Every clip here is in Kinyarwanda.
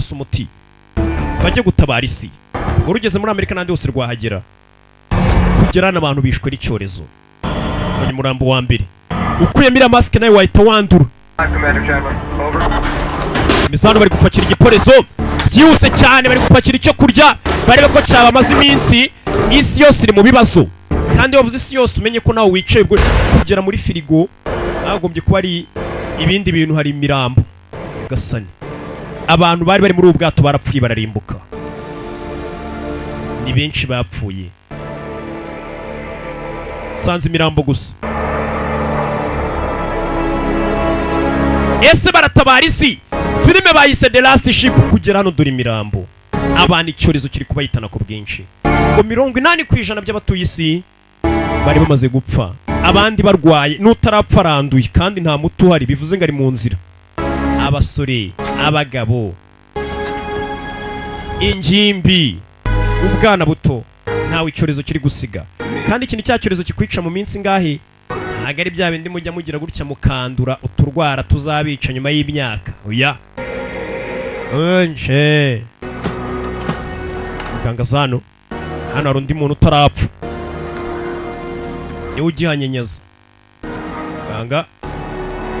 rwose umuti bajye gutabara isi. Urugeze muri Amerika n'andi hose rwahagera kugera n'abantu bishwe n'icyorezo. Bari murambo wa mbere ukuyemo iriya masike nawe wahita wandura. Misano bari gupakira igiporezo byihuse cyane, bari gupakira icyo kurya barebe ko caba amaze iminsi. Isi yose iri mu bibazo, kandi wavuze isi yose umenye ko nawe wicaye kugera muri firigo agombye kuba ari ibindi bintu. Hari imirambo gasani, abantu bari bari muri ubu bwato barapfuye bararimbuka, ni benshi bapfuye, sanze imirambo gusa. Ese baratabara isi? Filime bayise The Last Ship. Kugera hano dore imirambo, abantu icyorezo kiri kubayitana ku bwinshi. Ngo 80% by'abatuye isi bari bamaze gupfa, abandi barwaye, n'utarapfa aranduye kandi nta muti uhari, bivuze ngo ari mu nzira. Abasore, abagabo, ingimbi, ubwana buto, ntawe icyorezo kiri gusiga. Kandi ikintu cya cyorezo kikwica mu minsi ngahe ntago ari bya bindi mujya mugira gutya mukandura uturwara tuzabica nyuma y'imyaka. Oya nje muganga zano hano hari undi muntu utarapfa, niwe ugihanyenyaza. Muganga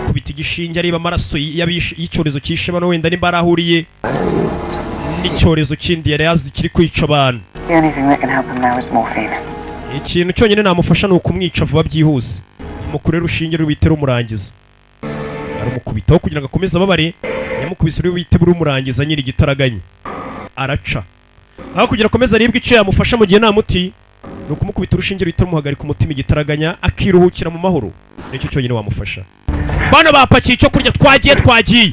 kubita igishinge areba amaraso y'icyorezo cyishe bano, wenda nimba arahuriye n'icyorezo kindi yari yazi kiri kwica abantu. Ikintu cyonyine namufasha ni ukumwica vuba byihuse, mukurera urushinge rubite rumurangiza. Arumukubitaho kugira ngo akomeze ababare, yamukubise rubite rumurangiza nyiri gitaraganye araca. Aho kugira akomeze aribwe icyo yamufasha mu gihe nta muti, ni ukumukubita urushinge rubite rumuhagarika umutima igitaraganya akiruhukira mu mahoro. Nicyo cyonyine wamufasha. Bano bapakiye icyo kurya, twagiye